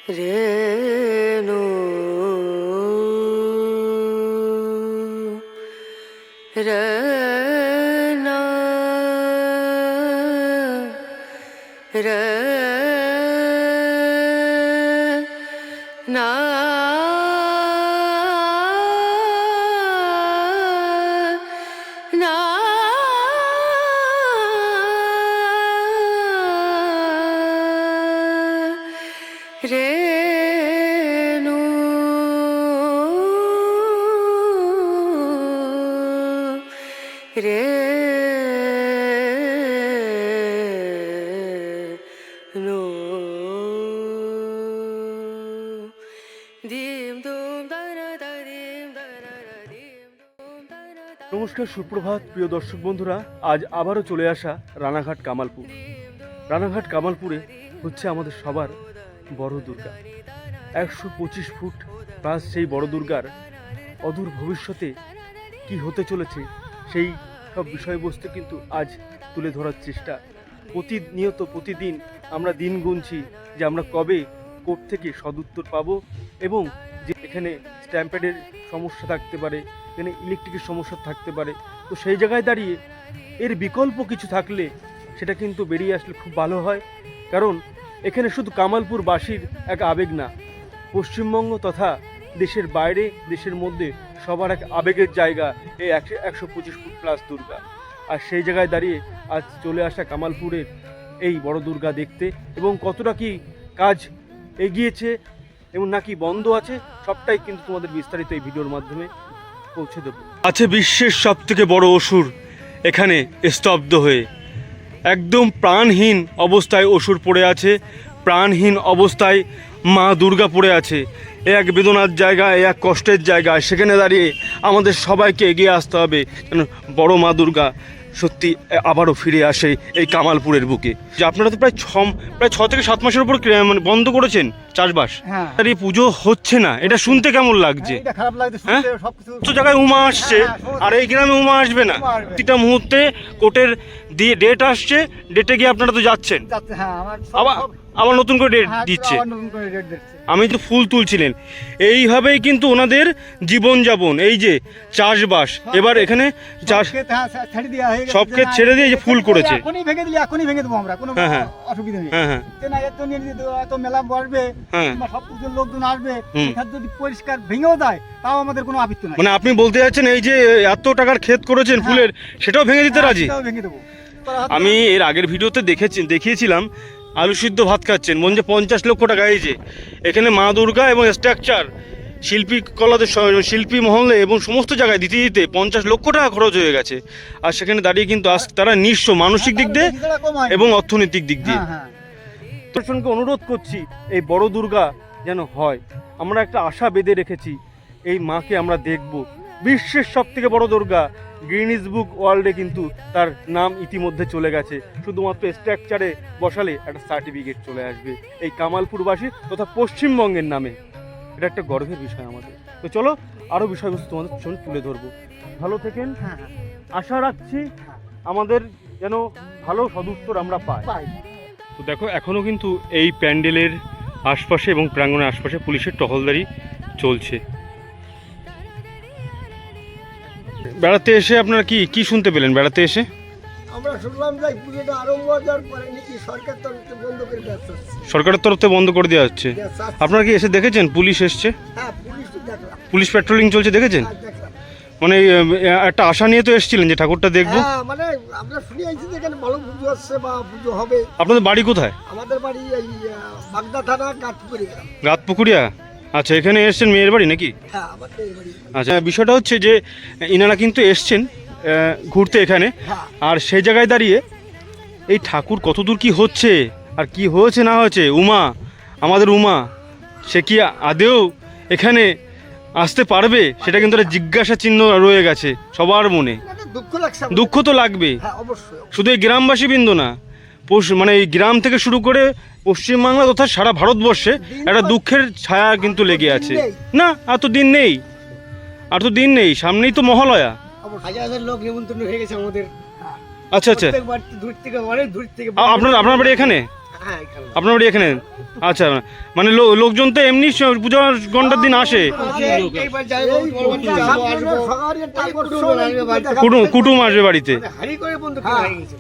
রেণু রনা রনা না রেণু রেণু দিম দুম দানা দা দিম দানা দা দিম দুম দানা দা। নমস্কার, সুপ্রভাত প্রিয় দর্শক বন্ধুরা। আজ আবারও চলে আসা রানাঘাট কামালপুর। রানাঘাট কামালপুরে হচ্ছে আমাদের সবার বড় দুর্গা। 125 ফুট প্লাস সেই বড় দুর্গার অদূর ভবিষ্যতে কি হতে চলেছে সেই সব বিষয়বস্তু কিন্তু আজ তুলে ধরার চেষ্টা। প্রতিদিন আমরা দিন গুনছি যে আমরা কবে কোর্ট থেকে সদুত্তর পাবো, এবং যে এখানে স্ট্যাম্পেডের সমস্যা থাকতে পারে, এখানে ইলেকট্রিকের সমস্যা থাকতে পারে। তো সেই জায়গায় দাঁড়িয়ে এর বিকল্প কিছু থাকলে সেটা কিন্তু বেরিয়ে আসলে খুব ভালো হয়। কারণ এখানে শুধু কামালপুরবাসীর এক আবেগ না, পশ্চিমবঙ্গ তথা দেশের বাইরে দেশের মধ্যে সবার এক আবেগের জায়গা এই 125 ফুট প্লাস দুর্গা। আর সেই জায়গায় দাঁড়িয়ে আজ চলে আসা কামালপুরের এই বড় দুর্গা দেখতে, এবং কতটা কি কাজ এগিয়েছে এবং নাকি বন্ধ আছে সবটাই কিন্তু তোমাদের বিস্তারিত এই ভিডিওর মাধ্যমে পৌঁছে দেবো। আছে বিশ্বের সব থেকে বড় অসুর এখানে স্তব্ধ হয়ে, একদম প্রাণহীন অবস্থায় অসুর পড়ে আছে, প্রাণহীন অবস্থায় মা দুর্গা পড়ে আছে। এ এক বেদনার জায়গা, এ এক কষ্টের জায়গা। সেখানে দাঁড়িয়ে আমাদের সবাইকে এগিয়ে আসতে হবে যেন বড় মা দুর্গা সত্যি আবারও ফিরে আসে এই কামালপুরের বুকে। যে আপনারা তো প্রায় 6 থেকে 7 মাসের উপর মানে বন্ধ করেছেন চাষবাস, আর এই পুজো হচ্ছে না, এটা শুনতে কেমন লাগছে? খারাপ লাগছে, সব জায়গায় উমা আসছে আর এই গ্রামে উমা আসবে না। প্রতিটা মুহূর্তে কোর্টের দিয়ে ডেট আসছে, ডেটে গিয়ে আপনারা তো যাচ্ছেন, আবার নতুন করে ডেট দিচ্ছে। আমি তো ফুল তুলছিলেন, এইভাবেই কিন্তু ওনাদের জীবনযাপন, এই যে চাষবাস। এবার এখানে চাষ সব ক্ষেত ছেড়ে দিয়ে যে ফুল করেছে, এখনই ভেঙে দিলে এখনই ভেঙে দেবো আমরা, কোনো অসুবিধা নেই। এত মেলা বসবে, সব পুজোর লোকজন আসবে, যদি পরিষ্কার ভেঙেও দেয় তাও আমাদের কোনো আপত্তি নাই। মানে আপনি বলতে যাচ্ছেন এই যে এত টাকার ক্ষেত করেছেন ফুলের, সেটাও ভেঙে দিতে রাজি? ভেঙে দেবো। আমি এর আগের ভিডিওতে দেখিয়েছিলাম আলু সিদ্ধ ভাত খাচ্ছেন, মনে যে 50 লক্ষ টাকা। এই যে এখানে মা দুর্গা এবং স্ট্রাকচার শিল্পী মহলে এবং সমস্ত জায়গায় দিতে দিতে 50 লক্ষ টাকা খরচ হয়ে গেছে। আর সেখানে দাঁড়িয়ে কিন্তু আজ তারা নিঃস্ব, মানসিক দিক দিয়ে এবং অর্থনৈতিক দিক দিয়ে। প্রশাসনকে অনুরোধ করছি এই বড় দুর্গা যেন হয়। আমরা একটা আশা বেঁধে রেখেছি, এই মাকে আমরা দেখব। বিশ্বের সব থেকে বড় দুর্গা, গিনিস বুক ওয়ার্ল্ডে কিন্তু তার নাম ইতিমধ্যে চলে গেছে। শুধুমাত্র স্ট্রাকচারে বসালে একটা সার্টিফিকেট চলে আসবে এই কামালপুরবাসী তথা পশ্চিমবঙ্গের নামে। এটা একটা গর্বের বিষয় আমাদের। তো চলো আরও বিষয়বস্তু তোমাদের সঙ্গে তুলে ধরবো। ভালো থেকেন, আশা রাখছি আমাদের যেন ভালো সদুত্তর আমরা পাই। তো দেখো, এখনও কিন্তু এই প্যান্ডেলের আশপাশে এবং প্রাঙ্গণের আশপাশে পুলিশের টহলদারি চলছে। বেড়াতে এসে আপনারা কি শুনতে পেলেন? বেড়াতে এসে আমরা শুনলাম যে পুজোটা আরম্ভ হওয়ার পরে নাকি সরকারের তরফ থেকে বন্ধ করে দেওয়া হচ্ছে। আপনারা কি এসে দেখেছেন পুলিশ এসছে? হ্যাঁ, পুলিশ তো দেখলাম, পুলিশ প্যাট্রোলিং চলছে, দেখেছেন? দেখলাম। মানে একটা আশা নিয়ে তো এসেছিলেন যে ঠাকুরটা দেখবো। হ্যাঁ, মানে আমরা শুনে আইছি যে এখানে ভালো পুজো হচ্ছে বা পুজো হবে। আপনাদের বাড়ি কোথায়? আমাদের বাড়ি এই বাগদা থানা গাতপুকুরিয়া। গাতপুকুরিয়া? আচ্ছা, এখানে এসছেন মেয়ের বাড়ি নাকি? হ্যাঁ, আমাদের এই বাড়ি। আচ্ছা, বিষয়টা হচ্ছে যে ইনারা কিন্তু এসছেন ঘুরতে এখানে, আর সেই জায়গায় দাঁড়িয়ে এই ঠাকুর কতদূর কি হচ্ছে আর কি হয়েছে না হয়েছে, উমা, আমাদের উমা, সে কি আদেও এখানে আসতে পারবে, সেটা কিন্তু একটা জিজ্ঞাসা চিহ্ন রয়ে গেছে সবার মনে। দুঃখ লাগছে, দুঃখ তো লাগবে, অবশ্যই। শুধু এই গ্রামবাসী বিন্দু না, মানে এই গ্রাম থেকে শুরু করে পশ্চিমবাংলা তথা সারা ভারতবর্ষে একটা দুঃখের ছায়া কিন্তু লেগে আছে। না, আর তো দিন নেই, সামনেই তো মহালয়া। হাজার লোক নিমন্ত্রণ হয়ে গেছে আমাদের। আচ্ছা আচ্ছা, দূর থেকে অনেক দূর থেকে। আপনার বাড়ি এখানে? হ্যাঁ এখানে আপনার বাড়ি এখানে? আচ্ছা, মানে লোকজন তো এমনি পূজার ঘন্টার দিন আসে, এইবার যাই হোক, পরবর্তী যাবো, আসবো। কুটুম আসবে বাড়িতে। হাড়ি করে বন্ধ করে হয়ে গেছে।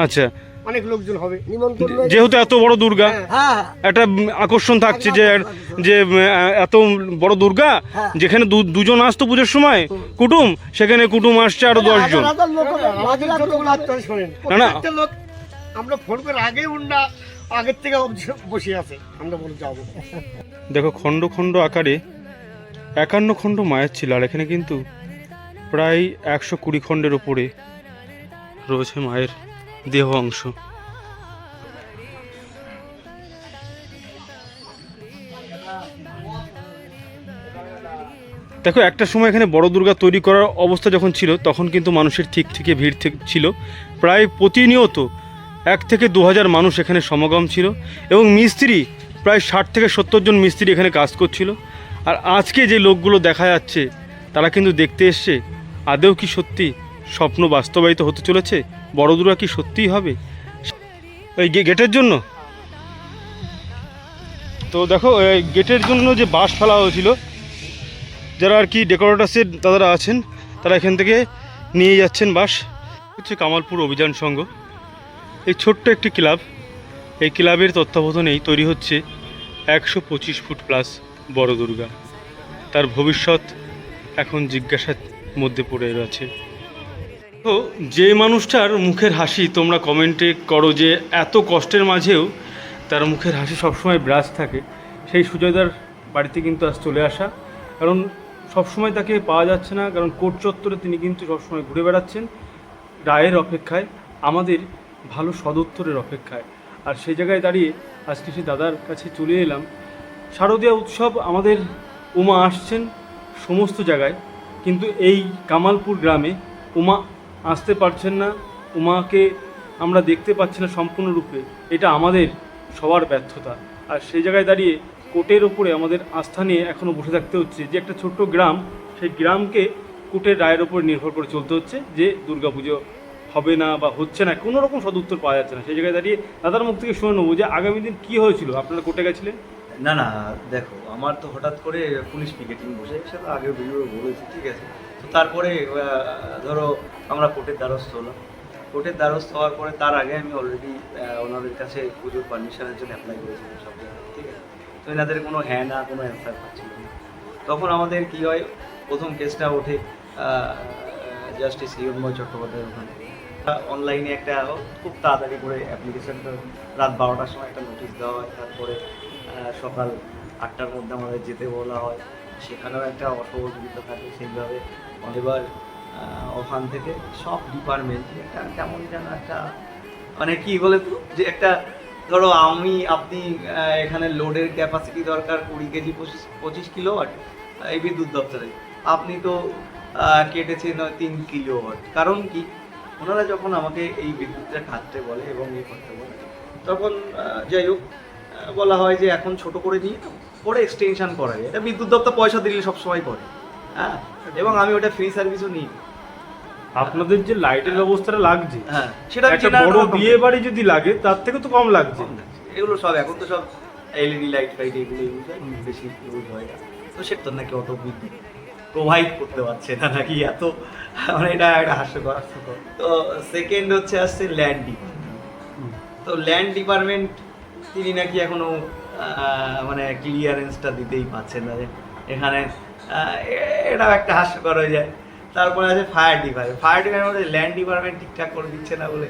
আচ্ছা, অনেক লোকজন হবে নিমন্ত্রণ। যেহেতু এত বড় দুর্গা, হ্যাঁ একটা আকর্ষণ থাকছে যে যে এত বড় দুর্গা, যেখানে দুজন আসতো পুজোর সময় কুটুম, সেখানে কুটুম আসছে আরো 10 জন। আমাদের যতগুলো আত্মীয় শোনেন, না, না। প্রত্যেকটা লোক আমরা ফোন করে আগে উন্না আগের থেকে বসে আছে, আমরা বলে যাবো। দেখো খণ্ড খণ্ড আকারে 51 খণ্ড মায়ের ছিল, আর এখানে কিন্তু প্রায় 120 খণ্ডের ওপরে রয়েছে মায়ের দেহ অংশ। দেখো একটা সময় এখানে বড় দুর্গা তৈরি করার অবস্থা যখন ছিল, তখন কিন্তু মানুষের ঠিক থেকে ভিড় ছিল, প্রায় প্রতিনিয়ত 1 থেকে 2000 মানুষ এখানে সমাগম ছিল, এবং মিস্ত্রি প্রায় 60 থেকে 70 জন মিস্ত্রি এখানে কাজ করছিল। আর আজকে যে লোকগুলো দেখা যাচ্ছে, তারা কিন্তু দেখতে এসছে আদেও কি সত্যি স্বপ্ন বাস্তবায়িত হতে চলেছে, বড় দুর্গা কি সত্যিই হবে এই গেটের জন্য। তো দেখো এই গেটের জন্য যে বাঁশ ফেলা হয়েছিল, যারা আর কি ডেকোরেটার্সের তারা আছেন, তারা এখান থেকে নিয়ে যাচ্ছেন বাঁশ। হচ্ছে কামালপুর অভিযান সংঘ, এই ছোট্ট একটি ক্লাব, এই ক্লাবের তত্ত্বাবধানেই তৈরি হচ্ছে 125 ফুট প্লাস বড় দুর্গা। তার ভবিষ্যৎ এখন জিজ্ঞাসার মধ্যে পড়ে রয়েছে। তো যে মানুষটার মুখের হাসি তোমরা কমেন্টে করো যে এত কষ্টের মাঝেও তার মুখের হাসি সবসময় ব্রাজ থাকে, সেই সুজয়দার বাড়িতে কিন্তু আজ চলে আসা। কারণ সবসময় তাকে পাওয়া যাচ্ছে না, কারণ কোর্ট চত্বরে তিনি কিন্তু সবসময় ঘুরে বেড়াচ্ছেন রায়ের অপেক্ষায়, আমাদের ভালো সদুত্তরের অপেক্ষায়। আর সেই জায়গায় দাঁড়িয়ে আজকে সেই দাদার কাছে চলে এলাম। শারদীয়া উৎসব, আমাদের উমা আসছেন সমস্ত জায়গায়, কিন্তু এই কামালপুর গ্রামে উমা আসতে পারছেন না, উমাকে আমরা দেখতে পাচ্ছি না সম্পূর্ণরূপে। এটা আমাদের সবার ব্যর্থতা। আর সেই জায়গায় দাঁড়িয়ে কোর্টের ওপরে আমাদের আস্থা নিয়ে এখনও বসে থাকতে হচ্ছে, যে একটা ছোট্ট গ্রাম, সেই গ্রামকে কোর্টের রায়ের ওপর নির্ভর করে চলতে হচ্ছে যে দুর্গাপুজো হবে না বা হচ্ছে না, কোনো রকম সদুত্তর পাওয়া যাচ্ছে না। সেই জায়গায় দাঁড়িয়ে দাদার মুখ থেকে শুনে নেবো যে আগামী দিন কী হয়েছিল, আপনারা কোর্টে গেছিলেন? না না, দেখো আমার তো হঠাৎ করে পুলিশ পিকেটিং বসে, সেটা আগেও ভিডিও বলেছি, ঠিক আছে। তো তারপরে ধরো আমরা কোর্টের দ্বারস্থ হলাম। কোর্টের দ্বারস্থ হওয়ার পরে তার আগে আমি অলরেডি ওনাদের কাছে পুজোর পারমিশনের জন্য অ্যাপ্লাই করেছিলাম সব জায়গায়, ঠিক আছে। তো এনাদের কোনো হ্যাঁ না কোনো অ্যান্সার পাচ্ছিল না। তখন আমাদের কি হয়, প্রথম কেসটা ওঠে জাস্টিস হিরণময় চট্টোপাধ্যায়ের ওখানে। অনলাইনে একটা খুব তাড়াতাড়ি করে অ্যাপ্লিকেশনটা রাত 12টার সময় একটা নোটিশ দেওয়া হয়, তারপরে সকাল 8টার মধ্যে আমাদের যেতে বলা হয়, সেখানেও একটা অসহযোগিতা থাকে সেইভাবে। এবার ওখান থেকে সব ডিপার্টমেন্ট একটা কেমন যেন একটা মানে কি বলে তো, যে একটা ধরো আপনি এখানে লোডের ক্যাপাসিটি দরকার 20 কেজি 25 কিলোওয়াট এই বিদ্যুৎ দপ্তরে, আপনি তো কেটেছেন 3 কিলোওয়াট। কারণ কি, ওনারা যখন আমাকে এই বিদ্যুৎটা কাটতে বলে এবং ইয়ে করতে বলে, তখন যাই হোক বলা হয় যে এখন ছোট করে নিয়ে পরে এক্সটেনশন করা যায়। এটা বিদ্যুৎ দপ্তর পয়সা দিলে সবসময় করে, হ্যাঁ, এবং আমি ওটা ফ্রি সার্ভিসও নিই। আপনাদের যে লাইটের ব্যবস্থাটা লাগছে, হ্যাঁ, সেটা একটা বড় বিয়ে বাড়ি যদি লাগে তার থেকে তো কম লাগছে। এগুলো সব এখন তো সব এলইডি লাইট ফাইট এগুলো ইউজ হয়, বেশি ইউজ হয় না। তো সেটা তো নাকি অত বিদ্যুৎ প্রোভাইড করতে পারছে না নাকি, এত মানে এটা একটা হাস্যকর। তো সেকেন্ড হচ্ছে আসছে ল্যান্ড ডিপার্টমেন্ট। তো ল্যান্ড ডিপার্টমেন্ট তিনি নাকি এখনো মানে ক্লিয়ারেন্সটা দিতেই পারছেন না, যে এখানে এটাও একটা হাস্যকর হয়ে যায়। তারপরে আছে ফায়ার ডিপার্টমেন্ট, ল্যান্ড ডিপার্টমেন্ট ঠিকঠাক করে দিচ্ছে না বলে,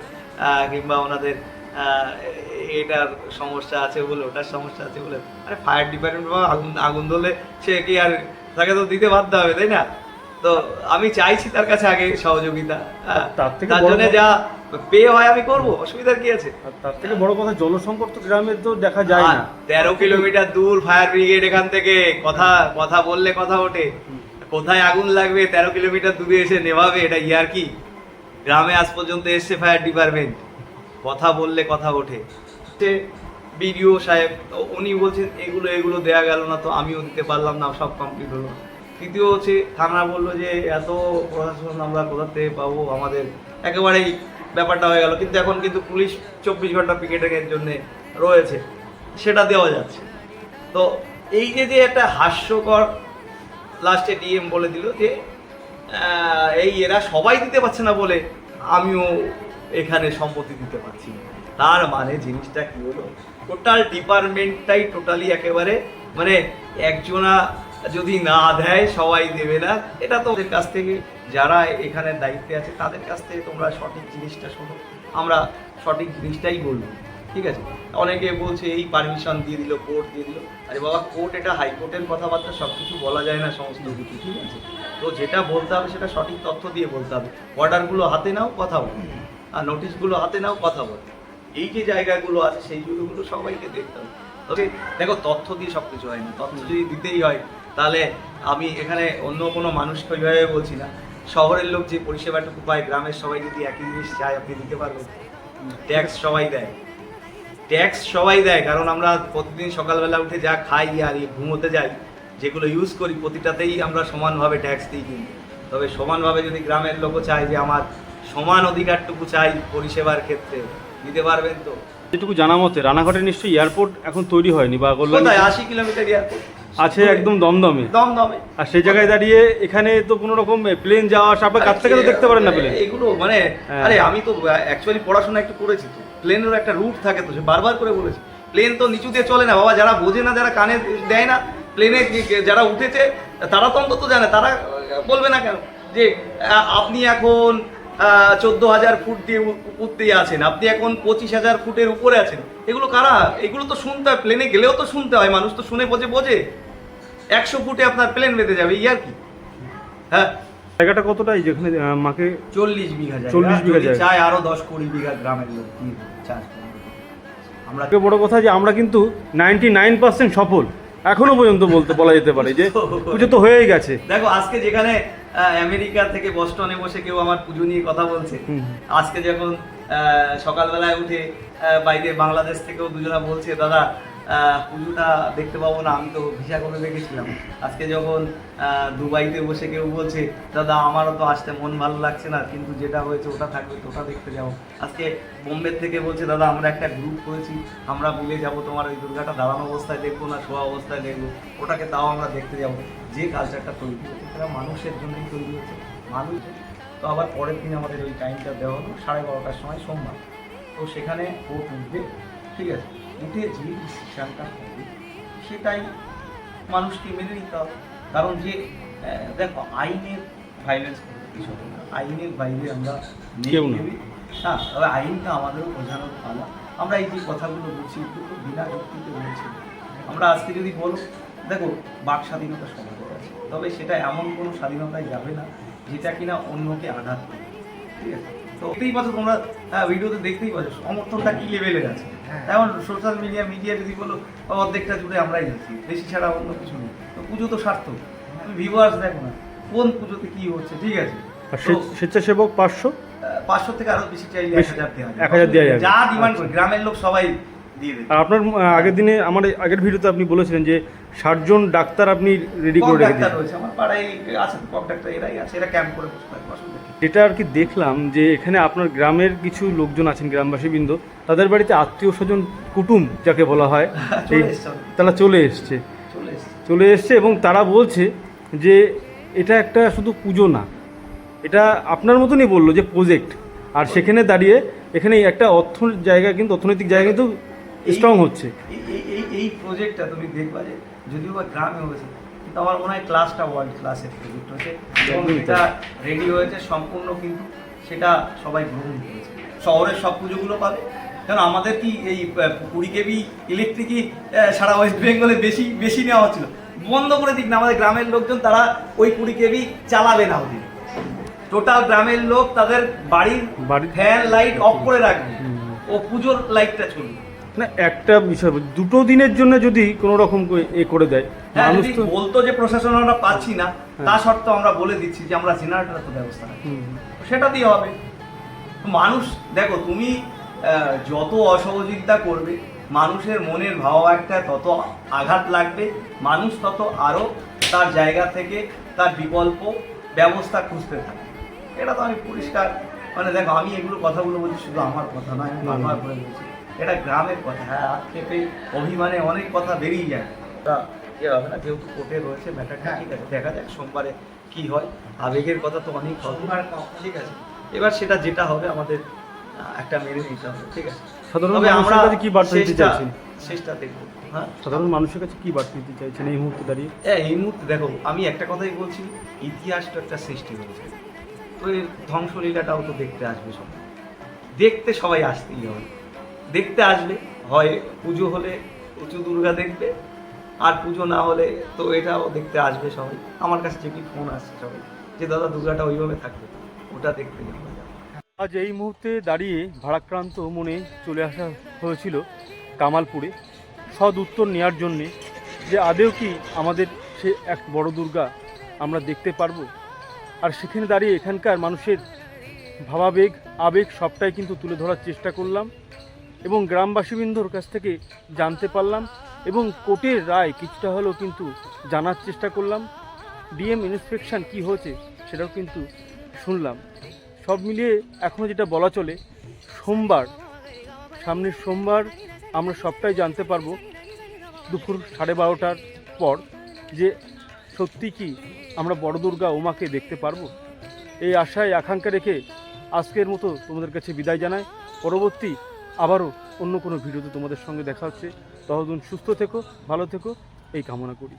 কিংবা ওনাদের এটার সমস্যা আছে বলে, ওটার সমস্যা আছে বলে, আরে ফায়ার ডিপার্টমেন্ট আগুন ধরলে সে কি আর তাকে তো দিতে বাধ্য হবে, তাই না? তো আমি চাইছি তার কাছে আগে সহযোগিতা, তার জন্য যা পে হয় আমি করবো, অসুবিধার কি আছে? তার থেকে বড় কথা, জলসংকট তো গ্রামে তো দেখা যায় না। 13 কিলোমিটার দূর ফায়ার ব্রিগেড এখান থেকে, কথা বললে কথা ওঠে। কোথায় আগুন লাগবে 13 কিলোমিটার দূরে এসে নেভাবে, এটা ইয়ার কি? গ্রামে আজ পর্যন্ত এসছে ফায়ার ডিপার্টমেন্ট, কথা বললে কথা ওঠে। বিডিও সাহেব উনি বলছেন এগুলো দেয়া গেল না, তো আমিও দিতে পারলাম না, সব কমপ্লিট হলো। তৃতীয় হচ্ছে থানা বললো যে এত প্রশাসন আমরা কোথা থেকে পাবো, আমাদের একেবারেই ব্যাপারটা হয়ে গেল। কিন্তু এখন কিন্তু পুলিশ 24 ঘন্টা পিকেটিংয়ের জন্য রয়েছে সেটা দেওয়া যাচ্ছে। তো এই যে একটা হাস্যকর লাস্টে ডিএম বলে দিল যে এই এরা সবাই দিতে পারছে না বলে আমিও এখানে সম্পত্তি দিতে পারছি না। তার মানে জিনিসটা কি হলো, টোটাল ডিপার্টমেন্টটাই টোটালি একেবারে মানে একজনা যদি না দেয় সবাই দেবে না। এটা তো ওদের কাছ থেকে যারা এখানে দায়িত্বে আছে তাদের কাছ থেকে তোমরা সঠিক জিনিসটা শোনো, আমরা সঠিক জিনিসটাই বলবো, ঠিক আছে? অনেকে বলছে এই পারমিশন দিয়ে দিল, কোর্ট দিয়ে দিল। আরে বাবা, কোর্ট এটা হাইকোর্টের কথাবার্তা, সব কিছু বলা যায় না সমস্ত কিছু, ঠিক আছে? তো যেটা বলতে হবে সেটা সঠিক তথ্য দিয়ে বলতে হবে। অর্ডারগুলো হাতে নাও, কথা বলো, আর নোটিশগুলো হাতে নাও, কথা বলো। এই যে জায়গাগুলো আছে সেই জায়গাগুলো সবাইকে দেখতে হবে। তবে দেখো, তথ্য দিয়ে সব কিছু হয় না। তথ্য যদি দিতেই হয় তাহলে আমি এখানে অন্য কোনো মানুষকে ওইভাবে বলছি না। শহরের লোক যে পরিষেবাটুকু পায়, গ্রামের সবাই যদি একই জিনিস চায়, আপনি দিতে পারবেন? ট্যাক্স সবাই দেয়, ট্যাক্স সবাই দেয়, কারণ আমরা প্রতিদিন সকালবেলা উঠে যা খাই আর ঘুমোতে যাই, যেগুলো ইউজ করি প্রতিটাতেই আমরা সমানভাবে ট্যাক্স দিই। কিন্তু তবে সমানভাবে যদি গ্রামের লোকও চায় যে আমার সমান অধিকারটুকু চাই পরিষেবার ক্ষেত্রে, দিতে পারবেন তো? যেটুকু জানা মতে রানাঘাটে নিশ্চয়ই এয়ারপোর্ট এখন তৈরি হয়নি, বা কোথায় 80 কিলোমিটার এয়ারপোর্ট আছে একদম দমদমে। দমদমে। আর সেই জায়গায় দাঁড়িয়ে এখানে তো কোনো রকম প্লেন যাওয়া আসা আপনার কাছ থেকে তো দেখতে পারেন না প্লেন এগুলো মানে। আরে আমি তো অ্যাকচুয়ালি পড়াশোনা একটু করেছি, তো প্লেনের একটা রুট থাকে, তো সে বারবার করে বলেছি প্লেন তো নিচু দিয়ে চলে না বাবা। যারা বোঝে না, যারা কানে দেয় না, প্লেনে যারা উঠেছে তারা তো অন্তত জানে, তারা বলবে না কেন যে আপনি এখন 14,000 ফুট দিয়ে উঠতেই আছেন, আপনি এখন 25,000 ফুটের উপরে আছেন। এগুলো কারা? এগুলো তো শুনতে হয়, প্লেনে গেলেও তো শুনতে হয়, মানুষ তো শুনে বোঝে। 100 ফুটে আপনার প্লেন বেঁধে যাবে, ইয়ার কি? হ্যাঁ, জায়গাটা কতটাই যেখানে মাকে 40 বিঘা জায়গা, 40 বিঘা জায়গা চাই আরো 10-20 বিঘা গ্রামের লোক কি চাষ করবে। আমরা বড় কথা যে আমরা কিন্তু 99% সফল এখনো পর্যন্ত বলা যেতে পারে যে পুজো তো হয়েই গেছে। দেখো, আজকে যেখানে আমেরিকা থেকে বস্টনে বসে কেউ আমার পুজো নিয়ে কথা বলছে, আজকে যখন সকালবেলায় উঠে বাইরে বাংলাদেশ থেকেও দুজনা বলছে দাদা পুজোটা দেখতে পাবো না, আমি তো ভিসা করে রেখেছিলাম। আজকে যখন দুবাইতে বসে কেউ বলছে দাদা আমারও তো আসতে মন ভালো লাগছে না, কিন্তু যেটা হয়েছে ওটা থাকবে তো ওটা দেখতে যাবো। আজকে বোম্বে থেকে বলছে দাদা আমরা একটা গ্রুপ করেছি, আমরা মিলে যাবো, তোমার ওই দুর্গাটা দাঁড়ানো অবস্থায় দেখবো না শোয়া অবস্থায় দেখবো, ওটাকে তাও আমরা দেখতে যাবো। যে কালচারটা তৈরি হয়েছে সেটা মানুষের জন্যই তৈরি হয়েছে, মানুষ। তো আবার পরের দিন আমাদের ওই টাইমটা দেওয়া হলো 12:30টার সময় সোমবার। তো সেখানে ভোট উঠবে, ঠিক আছে? উঠে যে ডিসিশনটা হবে সেটাই মানুষকে মেনে নিতে হবে। কারণ যে দেখো, আইনের ভাইলেন্স কিছু হবে না, আইনের বাইরে আমরা কেউ না। হ্যাঁ, তবে আইনটা আমাদেরও বোঝানোর পালা। আমরা এই যে কথাগুলো বলছি একটু বিনা যুক্তিতে বলছি। আমরা আজকে যদি বলো, দেখো বাক স্বাধীনতা সবার আছে, তবে সেটা এমন কোনো স্বাধীনতায় যাবে না যেটা কিনা অন্যকে আঘাত করে, ঠিক আছে? তো দেখতেই পাচ্ছ তোমরা, ভিডিওতে দেখতেই পাচ্ছ সমর্থনটা কী লেভেলের আছে। এখন সোশ্যাল মিডিয়া যদি বলো অর্ধেকটা জুড়ে আমরাই আছি, বেশি ছাড়া অন্য কিছু নেই। তো পুজো তো সার্থক, তুমি ভিউয়ার্স দেখো না কোন পুজোতে কী হচ্ছে, ঠিক আছে? স্বেচ্ছাসেবক 500 থেকে আরো বেশি চাইলে 1000 দেওয়া যায়, 1000 দেওয়া যাবে। যা ডিমান্ড করে গ্রামের লোক সবাই দিয়ে দেবে। আর আপনার আগের দিনে আমার আগের ভিডিওতে আপনি বলেছিলেন যে 60 জন ডাক্তার আপনি রেডি করে রেখে ডাক্তার দিয়েছেন। রয়েছে আমার পাড়ায়, আছে কক ডাক্তার, এরাই আছে, এরা ক্যাম্প করে বসে থাকে, অসুবিধা নেই। যেটা আর কি দেখলাম যে এখানে আপনার গ্রামের কিছু লোকজন আছেন, গ্রামবাসীবৃন্দ, তাদের বাড়িতে আত্মীয় স্বজন কুটুম যাকে বলা হয়, তারা চলে এসছে এবং তারা বলছে যে এটা একটা শুধু পুজো না, এটা আপনার মতনই বললো যে প্রজেক্ট। আর সেখানে দাঁড়িয়ে এখানে একটা অর্থনৈতিক জায়গা কিন্তু স্ট্রং হচ্ছে। এই প্রজেক্টটা তুমি দেখবা যে যদিও বা গ্রামে হয়েছে, কিন্তু আমার মনে হয় ক্লাসটা ওয়ার্ল্ড ক্লাসের প্রজেক্ট হয়েছে এবং এটা রেডি হয়েছে সম্পূর্ণ, কিন্তু সেটা সবাই গ্রহণ করেছে। শহরের সব পুজোগুলো পাবে, কারণ আমাদের কি এই 20 কেবি ইলেকট্রিকই সারা ওয়েস্ট বেঙ্গলে বেশি নেওয়া হচ্ছিল, বন্ধ করে দিক না। আমাদের গ্রামের লোকজন তারা ওই 20 কেবি চালাবে না, ওদের টোটাল গ্রামের লোক তাদের বাড়ির ফ্যান লাইট অফ করে রাখবে, ও পুজোর লাইটটা চলবে না। একটা বিষয়, দুটো দিনের জন্য যদি কোনো রকম করে দেয়, মানুষ তো বলতো যে প্রশাসন আমরা পাচ্ছি না, তা সত্ত্বেও আমরা বলে দিচ্ছি যে আমরা জেনারেটর তো ব্যবস্থা রাখি, সেটা দিয়ে হবে। মানুষ দেখো, তুমি যত অসহযোগিতা করবে, মানুষের মনের ভাবাবেগটা তত আঘাত লাগবে, মানুষ তত আরও তার জায়গা থেকে তার বিকল্প ব্যবস্থা খুঁজতে থাকে। এটা তো আমি পরিষ্কার, মানে দেখো, আমি এগুলো কথাগুলো বলছি শুধু আমার কথা নয়, আমি বারবার করে বলছি এটা গ্রামের কথা। হ্যাঁ, আক্ষেপে অভিমানে অনেক কথা বেরিয়ে যায়, তা এ হবে না, যেহেতু কোর্টে রয়েছে ম্যাটারটা, ঠিক আছে, দেখা যাক সোমবারে কি হয়। আবেগের কথা তো অনেক হবে, ঠিক আছে, এবার সেটা যেটা হবে আমাদের একটা মেনে নিতে হবে, ঠিক আছে। সাধারণ তবে মানুষের আমরা কাছে কি বার্তা দিতে চাইছেন? শেষটা দেখবো। হ্যাঁ, সাধারণ মানুষের কাছে কি বার্তা দিতে চাইছেন এই মুহূর্তে দাঁড়িয়ে? এই মুহূর্তে দেখো, আমি একটা কথাই বলছি, ইতিহাস তো একটা সৃষ্টি হয়েছে, তো এর ধ্বংসলীলাটাও তো দেখতে আসবে সবাই, দেখতে সবাই আসতেই হবে, দেখতে আসবে। হয় পুজো হলে উঁচু দুর্গা দেখবে, আর পুজো না হলে তো এটাও দেখতে আসবে সবাই। আমার কাছে যেটি ফোন আসছে সবাই, যে দাদা দুর্গাটা ওইভাবে থাকবে, ওটা দেখতে যাবো। আজ এই মুহূর্তে দাঁড়িয়ে ভারাক্রান্ত মনে চলে আসা হয়েছিল কামালপুরে সদ উত্তর নেওয়ার জন্যে, যে আদেও কি আমাদের সে এক বড় দুর্গা আমরা দেখতে পারবো। আর সেখানে দাঁড়িয়ে এখানকার মানুষের ভাবাবেগ আবেগ সবটাই কিন্তু তুলে ধরার চেষ্টা করলাম, এবং গ্রামবাসীবৃন্দর কাছ থেকে জানতে পারলাম, এবং কোর্টের রায় কিছুটা হলেও কিন্তু জানার চেষ্টা করলাম। ডিএম ইন্সপেকশন কি হয়েছে সেটাও কিন্তু শুনলাম। সব মিলিয়ে এখনও যেটা বলা চলে, সোমবার, সামনের সোমবার আমরা সবটাই জানতে পারবো দুপুর 12:30টার পর, যে সত্যি কি আমরা বড় দুর্গা উমাকে দেখতে পারবো। এই আশায় আকাঙ্ক্ষা রেখে আজকের মতো তোমাদের কাছে বিদায় জানাই। পরবর্তী আবারও অন্য কোনো ভিডিওতে তোমাদের সঙ্গে দেখা হচ্ছে। ততদিন সুস্থ থেকো, ভালো থেকো, এই কামনা করি।